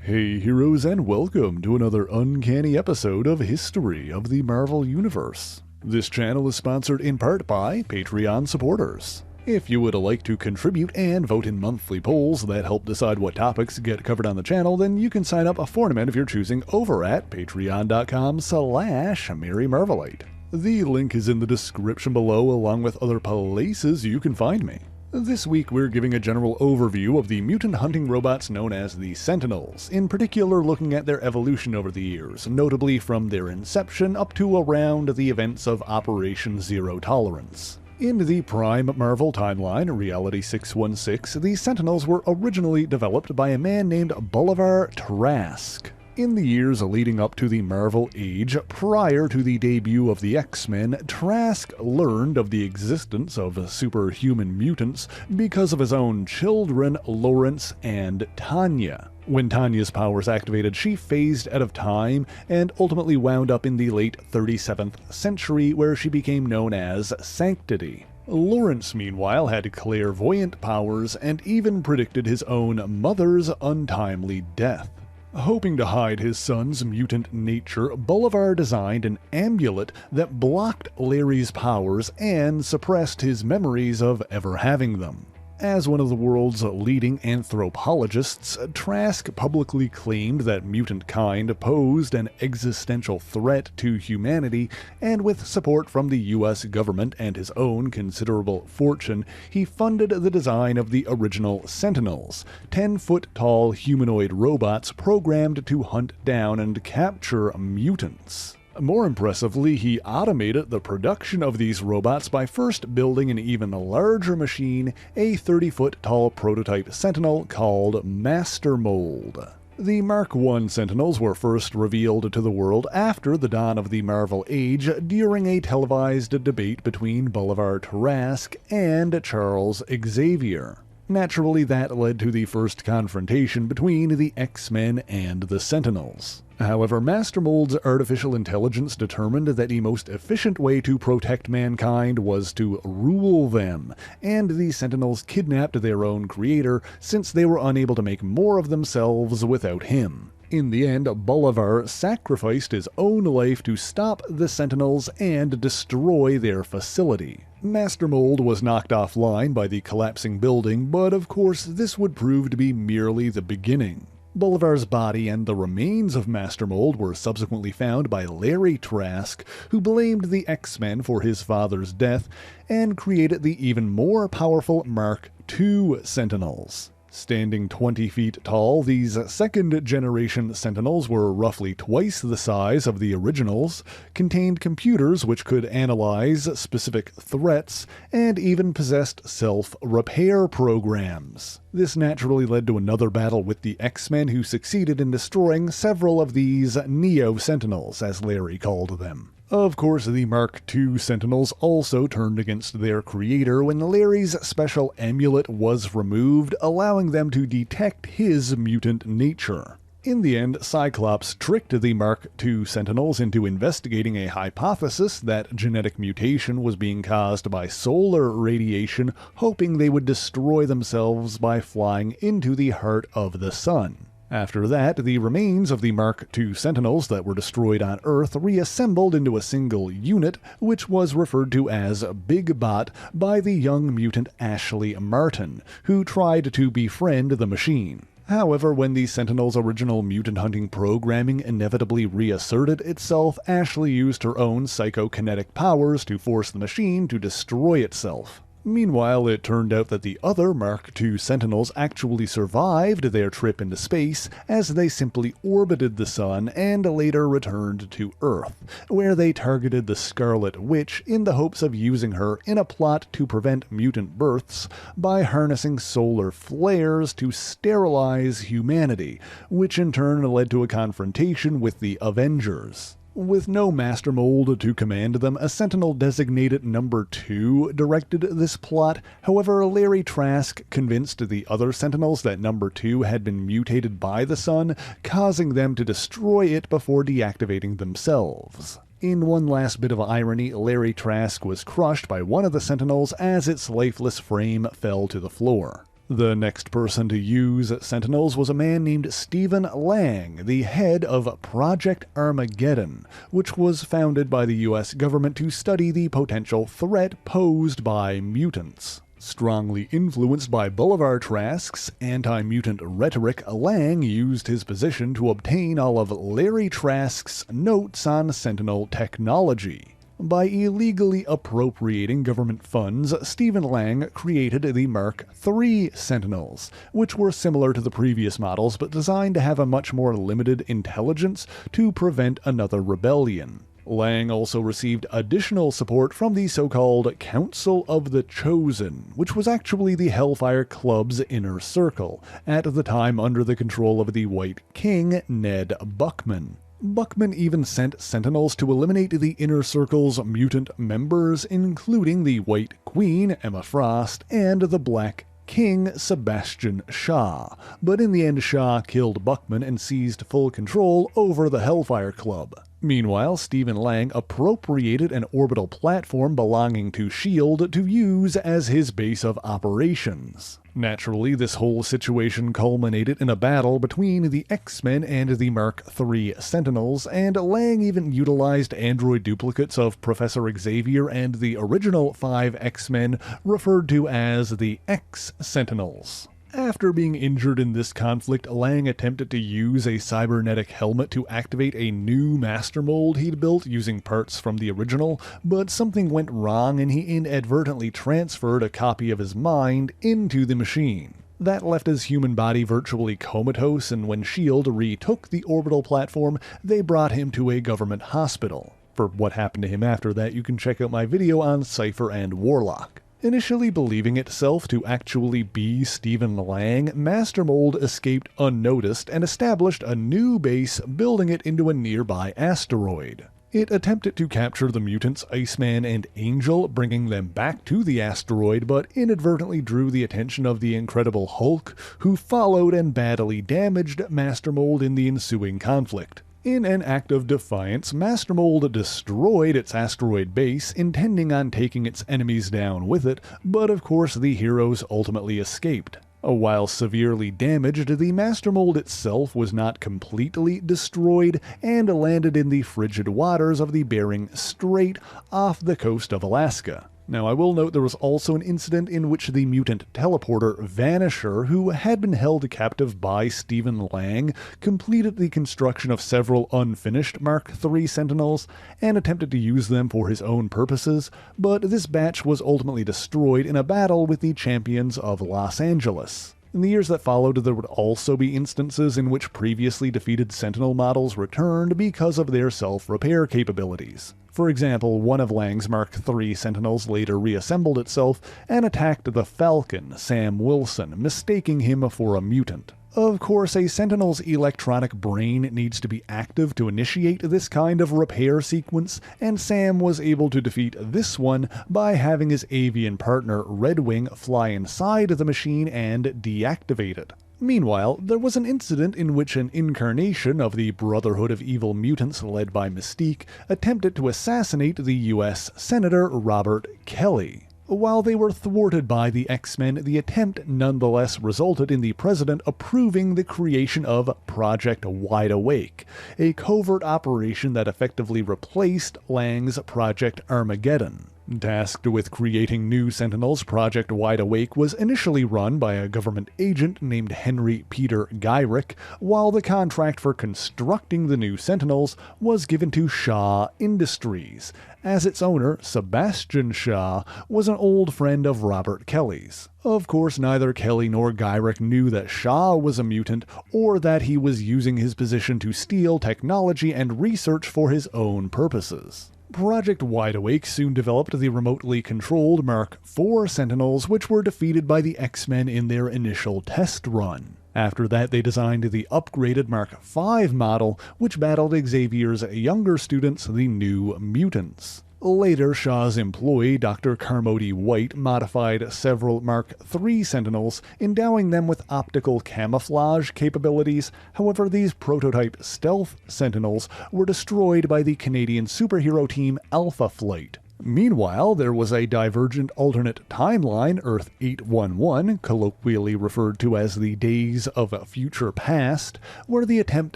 Hey heroes, and welcome to another uncanny episode of History of the Marvel Universe. This channel is sponsored in part by Patreon supporters. If you would like to contribute and vote in monthly polls that help decide what topics get covered on the channel, then you can sign up for an event of your choosing over at patreon.com/MaryMarvelite. The link is in the description below, along with other places you can find me. This week we're giving a general overview of the mutant hunting robots known as the Sentinels, in particular looking at their evolution over the years, notably from their inception up to around the events of Operation Zero Tolerance. In the Prime Marvel timeline, Reality 616, the Sentinels were originally developed by a man named Bolivar Trask. In the years leading up to the Marvel Age, prior to the debut of the X-Men, Trask learned of the existence of superhuman mutants because of his own children, Lawrence and Tanya. When Tanya's powers activated, she phased out of time and ultimately wound up in the late 37th century, where she became known as Sanctity. Lawrence, meanwhile, had clairvoyant powers and even predicted his own mother's untimely death. Hoping to hide his son's mutant nature, Bolivar designed an amulet that blocked Larry's powers and suppressed his memories of ever having them. As one of the world's leading anthropologists, Trask publicly claimed that mutant kind posed an existential threat to humanity, and with support from the US government and his own considerable fortune, he funded the design of the original Sentinels, 10-foot-tall humanoid robots programmed to hunt down and capture mutants. More impressively, he automated the production of these robots by first building an even larger machine, a 30-foot-tall prototype Sentinel called Master Mold. The Mark I Sentinels were first revealed to the world after the dawn of the Marvel Age during a televised debate between Bolivar Trask and Charles Xavier. Naturally, that led to the first confrontation between the X-Men and the Sentinels. However, Master Mold's artificial intelligence determined that the most efficient way to protect mankind was to rule them, and the Sentinels kidnapped their own creator since they were unable to make more of themselves without him. In the end, Bolivar sacrificed his own life to stop the Sentinels and destroy their facility. Master Mold was knocked offline by the collapsing building, but of course this would prove to be merely the beginning. Bolivar's body and the remains of Master Mold were subsequently found by Larry Trask, who blamed the X-Men for his father's death and created the even more powerful Mark II Sentinels. Standing 20 feet tall, these second-generation Sentinels were roughly twice the size of the originals, contained computers which could analyze specific threats, and even possessed self-repair programs. This naturally led to another battle with the X-Men, who succeeded in destroying several of these Neo-Sentinels, as Larry called them. Of course, the Mark II Sentinels also turned against their creator when Larry's special amulet was removed, allowing them to detect his mutant nature. In the end, Cyclops tricked the Mark II Sentinels into investigating a hypothesis that genetic mutation was being caused by solar radiation, hoping they would destroy themselves by flying into the heart of the sun. After that, the remains of the Mark II Sentinels that were destroyed on Earth reassembled into a single unit, which was referred to as Big Bot by the young mutant Ashley Martin, who tried to befriend the machine. However, when the Sentinel's original mutant hunting programming inevitably reasserted itself, Ashley used her own psychokinetic powers to force the machine to destroy itself. Meanwhile, it turned out that the other Mark II Sentinels actually survived their trip into space, as they simply orbited the sun and later returned to Earth, where they targeted the Scarlet Witch in the hopes of using her in a plot to prevent mutant births by harnessing solar flares to sterilize humanity, which in turn led to a confrontation with the Avengers. With no Master Mold to command them, a Sentinel designated Number 2 directed this plot. However, Larry Trask convinced the other Sentinels that Number 2 had been mutated by the sun, causing them to destroy it before deactivating themselves. In one last bit of irony, Larry Trask was crushed by one of the Sentinels as its lifeless frame fell to the floor. The next person to use Sentinels was a man named Stephen Lang, the head of Project Armageddon, which was founded by the US government to study the potential threat posed by mutants. Strongly influenced by Bolivar Trask's anti-mutant rhetoric, Lang used his position to obtain all of Larry Trask's notes on Sentinel technology. By illegally appropriating government funds, Stephen Lang created the Mark III Sentinels, which were similar to the previous models but designed to have a much more limited intelligence to prevent another rebellion. Lang also received additional support from the so-called Council of the Chosen, which was actually the Hellfire Club's inner circle, at the time under the control of the White King, Ned Buckman. Buckman even sent Sentinels to eliminate the Inner Circle's mutant members, including the White Queen, Emma Frost, and the Black King, Sebastian Shaw. But in the end, Shaw killed Buckman and seized full control over the Hellfire Club. Meanwhile, Stephen Lang appropriated an orbital platform belonging to S.H.I.E.L.D. to use as his base of operations. Naturally, this whole situation culminated in a battle between the X-Men and the Mark III Sentinels, and Lang even utilized android duplicates of Professor Xavier and the original 5 X-Men, referred to as the X-Sentinels. After being injured in this conflict, Lang attempted to use a cybernetic helmet to activate a new master mold he'd built using parts from the original, but something went wrong and he inadvertently transferred a copy of his mind into the machine. That left his human body virtually comatose, and when S.H.I.E.L.D. retook the orbital platform, they brought him to a government hospital. For what happened to him after that, you can check out my video on Cypher and Warlock. Initially believing itself to actually be Stephen Lang, Master Mold escaped unnoticed and established a new base, building it into a nearby asteroid. It attempted to capture the mutants Iceman and Angel, bringing them back to the asteroid, but inadvertently drew the attention of the Incredible Hulk, who followed and badly damaged Master Mold in the ensuing conflict. In an act of defiance, Master Mold destroyed its asteroid base, intending on taking its enemies down with it, but of course the heroes ultimately escaped. While severely damaged, the Master Mold itself was not completely destroyed and landed in the frigid waters of the Bering Strait off the coast of Alaska. Now, I will note there was also an incident in which the mutant teleporter Vanisher, who had been held captive by Stephen Lang, completed the construction of several unfinished Mark III Sentinels and attempted to use them for his own purposes, but this batch was ultimately destroyed in a battle with the champions of Los Angeles. In the years that followed, there would also be instances in which previously defeated Sentinel models returned because of their self-repair capabilities. For example, one of Lang's Mark III Sentinels later reassembled itself and attacked the Falcon, Sam Wilson, mistaking him for a mutant. Of course, a Sentinel's electronic brain needs to be active to initiate this kind of repair sequence, and Sam was able to defeat this one by having his avian partner Redwing fly inside the machine and deactivate it. Meanwhile, there was an incident in which an incarnation of the Brotherhood of Evil Mutants led by Mystique attempted to assassinate the US Senator Robert Kelly. While they were thwarted by the X-Men, the attempt nonetheless resulted in the president approving the creation of Project Wide Awake, a covert operation that effectively replaced Lang's Project Armageddon. Tasked with creating new Sentinels, Project Wide Awake was initially run by a government agent named Henry Peter Gyrick, while the contract for constructing the new Sentinels was given to Shaw Industries, as its owner, Sebastian Shaw, was an old friend of Robert Kelly's. Of course, neither Kelly nor Gyrick knew that Shaw was a mutant, or that he was using his position to steal technology and research for his own purposes. Project Wide Awake soon developed the remotely controlled Mark IV Sentinels, which were defeated by the X-Men in their initial test run. After that, they designed the upgraded Mark V model, which battled Xavier's younger students, the New Mutants. Later, Shaw's employee, Dr. Carmody White, modified several Mark III Sentinels, endowing them with optical camouflage capabilities. However, these prototype stealth Sentinels were destroyed by the Canadian superhero team Alpha Flight. Meanwhile, there was a divergent alternate timeline, Earth 811, colloquially referred to as the Days of Future Past, where the attempt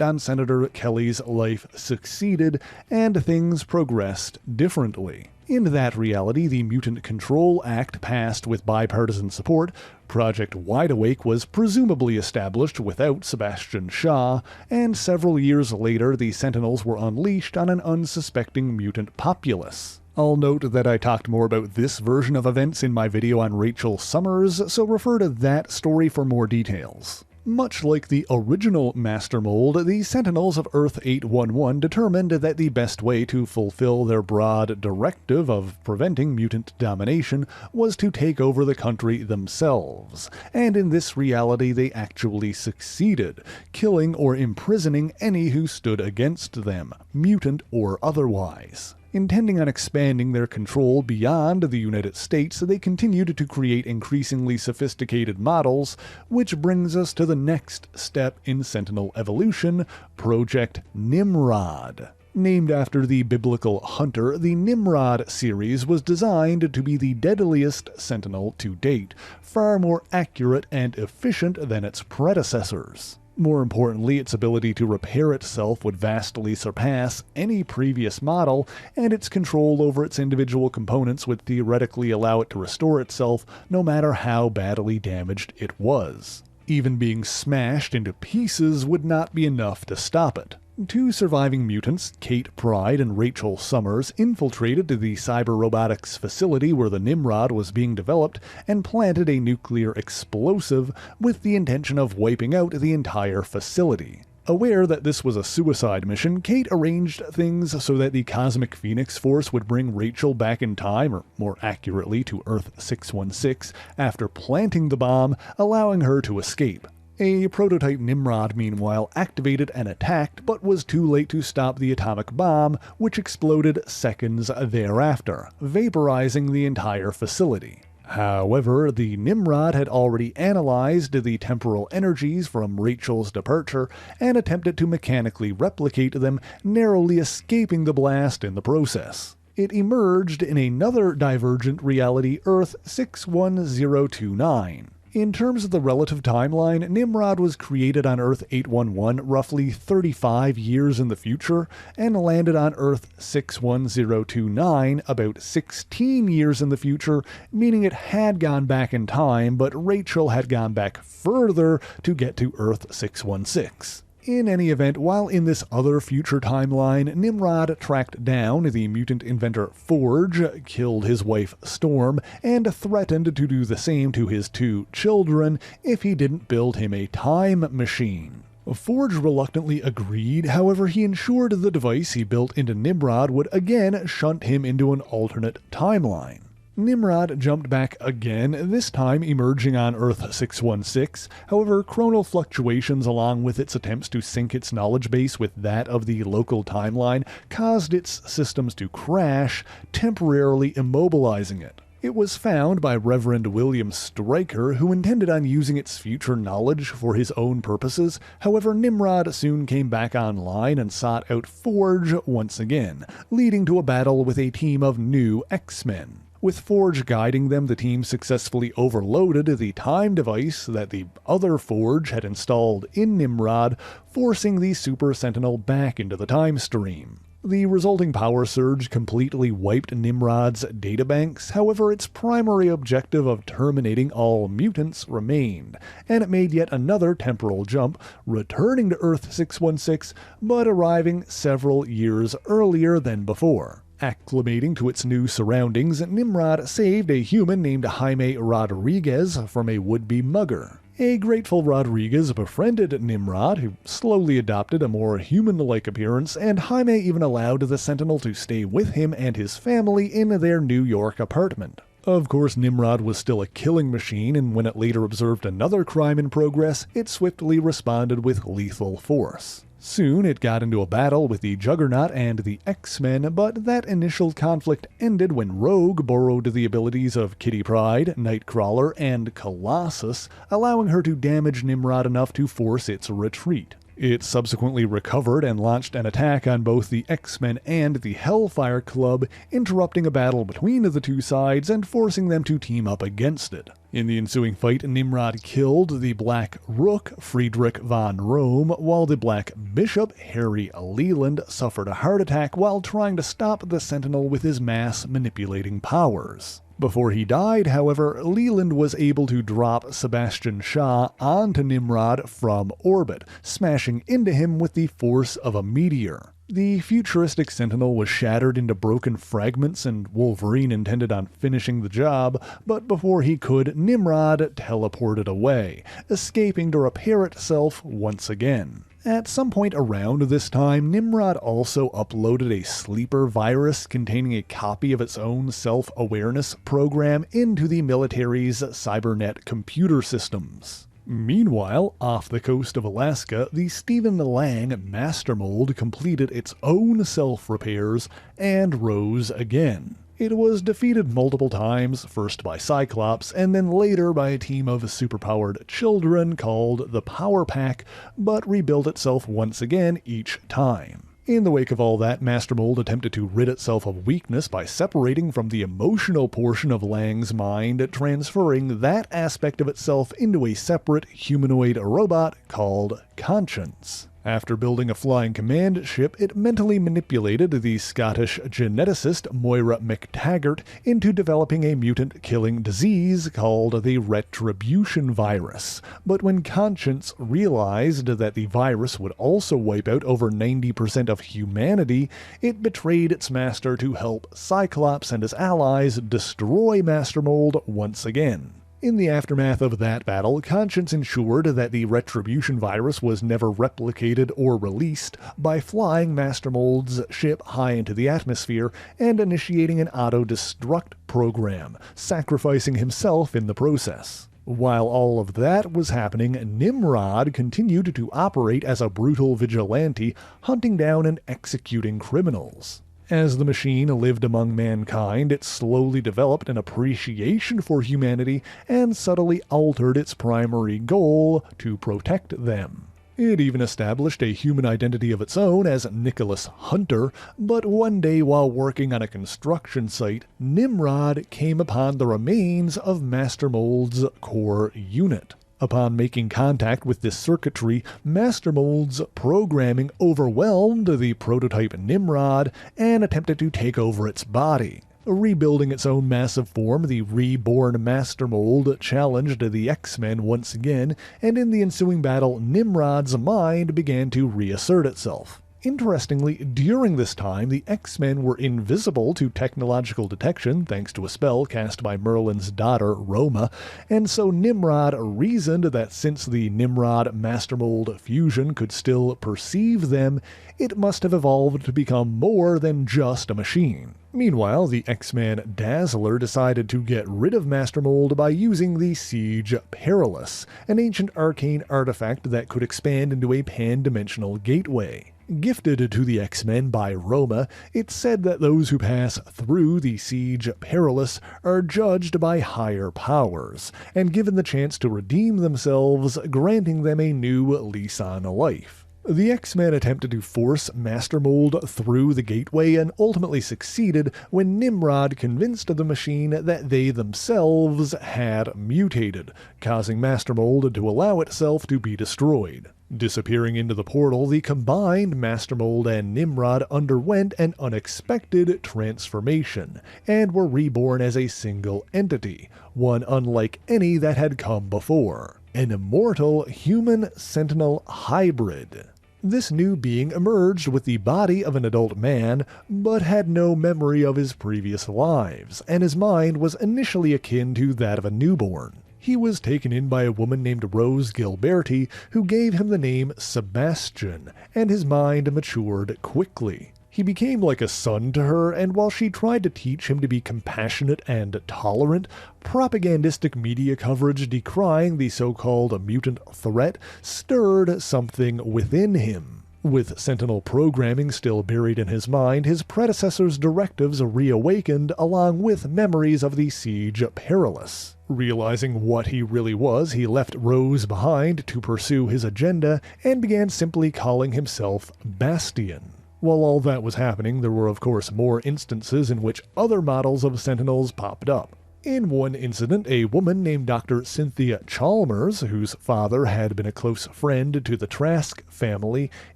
on Senator Kelly's life succeeded and things progressed differently. In that reality, the Mutant Control Act passed with bipartisan support, Project Wide Awake was presumably established without Sebastian Shaw, and several years later the Sentinels were unleashed on an unsuspecting mutant populace. I'll note that I talked more about this version of events in my video on Rachel Summers, so refer to that story for more details. Much like the original Master Mold, the Sentinels of Earth 811 determined that the best way to fulfill their broad directive of preventing mutant domination was to take over the country themselves, and in this reality they actually succeeded, killing or imprisoning any who stood against them, mutant or otherwise. Intending on expanding their control beyond the United States, they continued to create increasingly sophisticated models, which brings us to the next step in Sentinel evolution, Project Nimrod. Named after the biblical hunter, the Nimrod series was designed to be the deadliest Sentinel to date, far more accurate and efficient than its predecessors. More importantly, its ability to repair itself would vastly surpass any previous model, and its control over its individual components would theoretically allow it to restore itself no matter how badly damaged it was. Even being smashed into pieces would not be enough to stop it. Two surviving mutants, Kate Pryde and Rachel Summers, infiltrated the cyber robotics facility where the Nimrod was being developed and planted a nuclear explosive with the intention of wiping out the entire facility. Aware that this was a suicide mission, Kate arranged things so that the Cosmic Phoenix Force would bring Rachel back in time, or more accurately to Earth 616, after planting the bomb, allowing her to escape. A prototype Nimrod, meanwhile, activated and attacked, but was too late to stop the atomic bomb, which exploded seconds thereafter, vaporizing the entire facility. However, the Nimrod had already analyzed the temporal energies from Rachel's departure and attempted to mechanically replicate them, narrowly escaping the blast in the process. It emerged in another divergent reality, Earth 61029. In terms of the relative timeline, Nimrod was created on Earth 811 roughly 35 years in the future, and landed on Earth 61029 about 16 years in the future, meaning it had gone back in time, but Rachel had gone back further to get to Earth 616. In any event, while in this other future timeline, Nimrod tracked down the mutant inventor Forge, killed his wife Storm, and threatened to do the same to his two children if he didn't build him a time machine. Forge reluctantly agreed, however he ensured the device he built into Nimrod would again shunt him into an alternate timeline. Nimrod jumped back again, this time emerging on Earth 616. However, chronal fluctuations along with its attempts to sync its knowledge base with that of the local timeline caused its systems to crash, temporarily immobilizing it. It was found by Reverend William Stryker, who intended on using its future knowledge for his own purposes. However, Nimrod soon came back online and sought out Forge once again, leading to a battle with a team of new X-Men. With Forge guiding them, the team successfully overloaded the time device that the other Forge had installed in Nimrod, forcing the Super Sentinel back into the time stream. The resulting power surge completely wiped Nimrod's databanks, however its primary objective of terminating all mutants remained, and it made yet another temporal jump, returning to Earth 616, but arriving several years earlier than before. Acclimating to its new surroundings, Nimrod saved a human named Jaime Rodriguez from a would-be mugger. A grateful Rodriguez befriended Nimrod, who slowly adopted a more human-like appearance, and Jaime even allowed the Sentinel to stay with him and his family in their New York apartment. Of course, Nimrod was still a killing machine, and when it later observed another crime in progress, it swiftly responded with lethal force. Soon it got into a battle with the Juggernaut and the X-Men, but that initial conflict ended when Rogue borrowed the abilities of Kitty Pryde, Nightcrawler, and Colossus, allowing her to damage Nimrod enough to force its retreat. It subsequently recovered and launched an attack on both the X-Men and the Hellfire Club, interrupting a battle between the two sides and forcing them to team up against it. In the ensuing fight, Nimrod killed the Black Rook, Friedrich von Rome, while the Black Bishop, Harry Leland, suffered a heart attack while trying to stop the Sentinel with his mass-manipulating powers. Before he died, however, Leland was able to drop Sebastian Shaw onto Nimrod from orbit, smashing into him with the force of a meteor. The futuristic Sentinel was shattered into broken fragments, and Wolverine intended on finishing the job, but before he could, Nimrod teleported away, escaping to repair itself once again. At some point around this time, Nimrod also uploaded a sleeper virus containing a copy of its own self-awareness program into the military's cybernet computer systems. Meanwhile, off the coast of Alaska, the Stephen Lang Master Mold completed its own self-repairs and rose again. It was defeated multiple times, first by Cyclops and then later by a team of superpowered children called the Power Pack, but rebuilt itself once again each time. In the wake of all that, Master Mold attempted to rid itself of weakness by separating from the emotional portion of Lang's mind, transferring that aspect of itself into a separate humanoid robot called Conscience. After building a flying command ship, it mentally manipulated the Scottish geneticist Moira McTaggart into developing a mutant-killing disease called the Retribution Virus. But when Conscience realized that the virus would also wipe out over 90% of humanity, it betrayed its master to help Cyclops and his allies destroy Master Mold once again. In the aftermath of that battle, Conscience ensured that the Retribution virus was never replicated or released by flying Master Mold's ship high into the atmosphere and initiating an auto-destruct program, sacrificing himself in the process. While all of that was happening, Nimrod continued to operate as a brutal vigilante, hunting down and executing criminals. As the machine lived among mankind, it slowly developed an appreciation for humanity and subtly altered its primary goal to protect them. It even established a human identity of its own as Nicholas Hunter, but one day while working on a construction site, Nimrod came upon the remains of Master Mold's core unit. Upon making contact with this circuitry, Master Mold's programming overwhelmed the prototype Nimrod and attempted to take over its body. Rebuilding its own massive form, the reborn Master Mold challenged the X-Men once again, and in the ensuing battle, Nimrod's mind began to reassert itself. Interestingly, during this time, the X-Men were invisible to technological detection thanks to a spell cast by Merlin's daughter, Roma, and so Nimrod reasoned that since the Nimrod-Master Mold fusion could still perceive them, it must have evolved to become more than just a machine. Meanwhile, the X-Man Dazzler decided to get rid of Master Mold by using the Siege Perilous, an ancient arcane artifact that could expand into a pan-dimensional gateway. Gifted to the X-Men by Roma, it's said that those who pass through the Siege Perilous are judged by higher powers, and given the chance to redeem themselves, granting them a new lease on life. The X-Men attempted to force Master Mold through the gateway and ultimately succeeded when Nimrod convinced the machine that they themselves had mutated, causing Master Mold to allow itself to be destroyed. Disappearing into the portal, the combined Master Mold and Nimrod underwent an unexpected transformation, and were reborn as a single entity, one unlike any that had come before. An immortal human Sentinel hybrid. This new being emerged with the body of an adult man, but had no memory of his previous lives, and his mind was initially akin to that of a newborn. He was taken in by a woman named Rose Gilberti, who gave him the name Sebastian, and his mind matured quickly. He became like a son to her, and while she tried to teach him to be compassionate and tolerant, propagandistic media coverage decrying the so-called mutant threat stirred something within him. With Sentinel programming still buried in his mind, his predecessor's directives reawakened along with memories of the Siege Perilous. Realizing what he really was, he left Rose behind to pursue his agenda and began simply calling himself Bastion. While all that was happening, there were of course more instances in which other models of Sentinels popped up. In one incident, a woman named Dr. Cynthia Chalmers, whose father had been a close friend to the Trask family,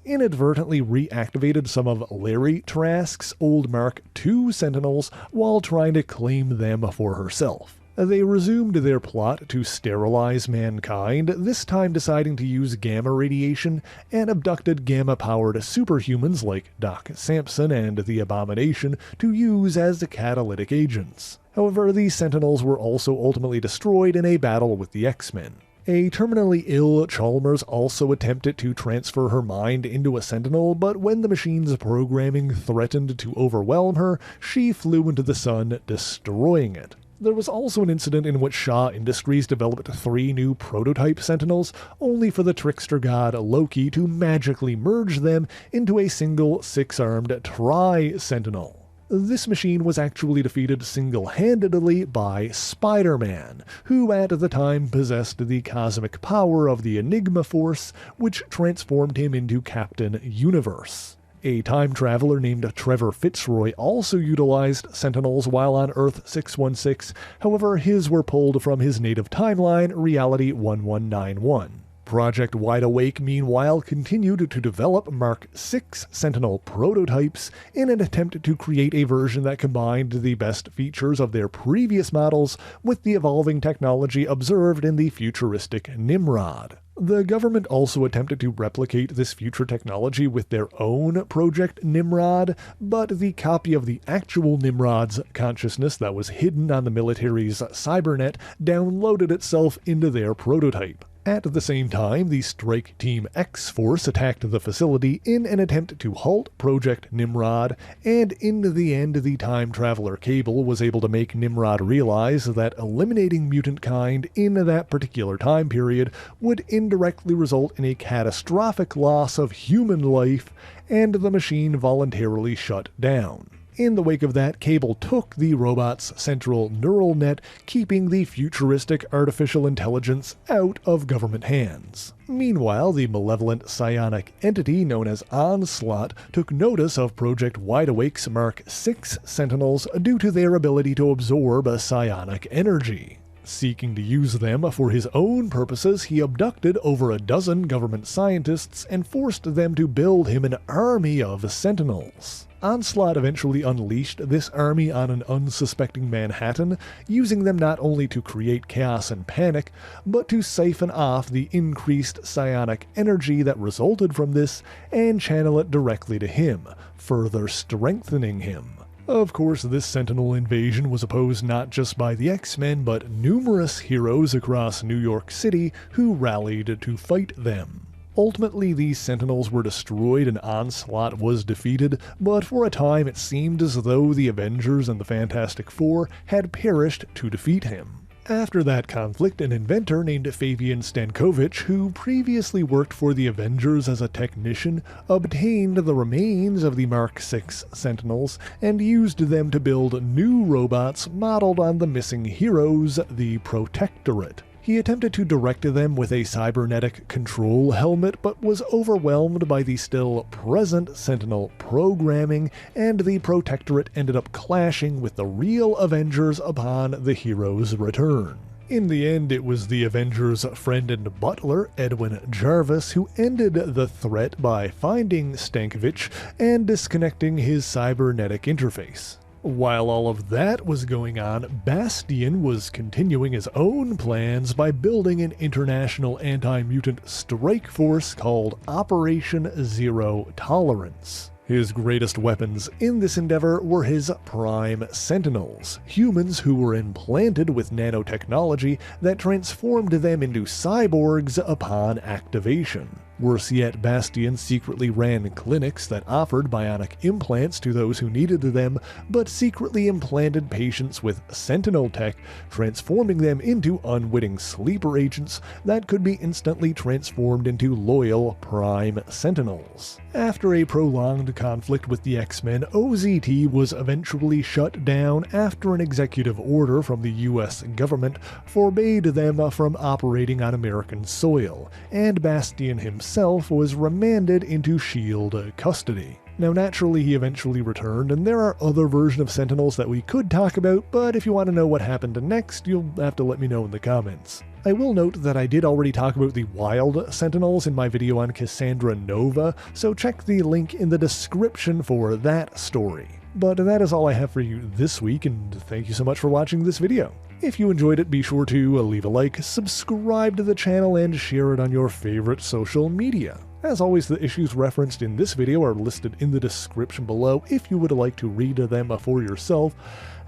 inadvertently reactivated some of Larry Trask's old Mark II Sentinels while trying to claim them for herself. They resumed their plot to sterilize mankind, this time deciding to use gamma radiation, and abducted gamma-powered superhumans like Doc Samson and the Abomination to use as catalytic agents. However, these Sentinels were also ultimately destroyed in a battle with the X-Men. A terminally ill Chalmers also attempted to transfer her mind into a Sentinel, but when the machine's programming threatened to overwhelm her, she flew into the sun, destroying it. There was also an incident in which Shaw Industries developed 3 new prototype Sentinels, only for the trickster god Loki to magically merge them into a single 6-armed Tri-Sentinel. This machine was actually defeated single-handedly by Spider-Man, who at the time possessed the cosmic power of the Enigma Force, which transformed him into Captain Universe. A time traveler named Trevor Fitzroy also utilized Sentinels while on Earth 616, however his were pulled from his native timeline, Reality 1191. Project Wide Awake, meanwhile, continued to develop Mark VI Sentinel prototypes in an attempt to create a version that combined the best features of their previous models with the evolving technology observed in the futuristic Nimrod. The government also attempted to replicate this future technology with their own Project Nimrod, but the copy of the actual Nimrod's consciousness that was hidden on the military's cybernet downloaded itself into their prototype. At the same time, the Strike Team X-Force attacked the facility in an attempt to halt Project Nimrod, and in the end the Time Traveler Cable was able to make Nimrod realize that eliminating mutant kind in that particular time period would indirectly result in a catastrophic loss of human life, and the machine voluntarily shut down. In the wake of that, Cable took the robot's central neural net, keeping the futuristic artificial intelligence out of government hands. Meanwhile, the malevolent psionic entity known as Onslaught took notice of Project Wide Awake's Mark VI Sentinels due to their ability to absorb psionic energy. Seeking to use them for his own purposes, he abducted over a dozen government scientists and forced them to build him an army of Sentinels. Onslaught eventually unleashed this army on an unsuspecting Manhattan, using them not only to create chaos and panic, but to siphon off the increased psionic energy that resulted from this and channel it directly to him, further strengthening him. Of course, this Sentinel invasion was opposed not just by the X-Men, but numerous heroes across New York City who rallied to fight them. Ultimately, these Sentinels were destroyed and Onslaught was defeated, but for a time it seemed as though the Avengers and the Fantastic Four had perished to defeat him. After that conflict, an inventor named Fabian Stankovic, who previously worked for the Avengers as a technician, obtained the remains of the Mark VI Sentinels and used them to build new robots modeled on the missing heroes, the Protectorate. He attempted to direct them with a cybernetic control helmet, but was overwhelmed by the still present Sentinel programming, and the Protectorate ended up clashing with the real Avengers upon the heroes' return. In the end, it was the Avengers' friend and butler, Edwin Jarvis, who ended the threat by finding Stankovic and disconnecting his cybernetic interface. While all of that was going on, Bastion was continuing his own plans by building an international anti-mutant strike force called Operation Zero Tolerance. His greatest weapons in this endeavor were his Prime Sentinels, humans who were implanted with nanotechnology that transformed them into cyborgs upon activation. Worse yet, Bastion secretly ran clinics that offered bionic implants to those who needed them, but secretly implanted patients with Sentinel tech, transforming them into unwitting sleeper agents that could be instantly transformed into loyal Prime Sentinels. After a prolonged conflict with the X-Men, OZT was eventually shut down after an executive order from the US government forbade them from operating on American soil, and Bastion himself was remanded into S.H.I.E.L.D. custody. Now naturally he eventually returned, and there are other versions of Sentinels that we could talk about, but if you want to know what happened next, you'll have to let me know in the comments. I will note that I did already talk about the Wild Sentinels in my video on Cassandra Nova, so check the link in the description for that story. But that is all I have for you this week, and thank you so much for watching this video. If you enjoyed it, be sure to leave a like, subscribe to the channel, and share it on your favorite social media. As always, the issues referenced in this video are listed in the description below if you would like to read them for yourself,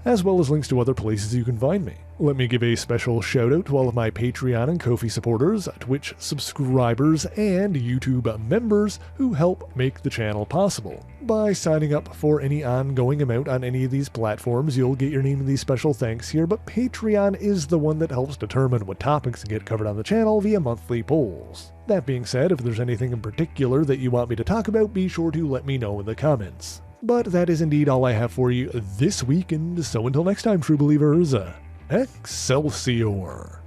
as well as links to other places you can find me. Let me give a special shout out to all of my Patreon and Ko-fi supporters, Twitch subscribers, and YouTube members who help make the channel possible. By signing up for any ongoing amount on any of these platforms, you'll get your name in these special thanks here, but Patreon is the one that helps determine what topics get covered on the channel via monthly polls. That being said, if there's anything in particular that you want me to talk about, be sure to let me know in the comments. But that is indeed all I have for you this week, and so until next time, true believers, Excelsior!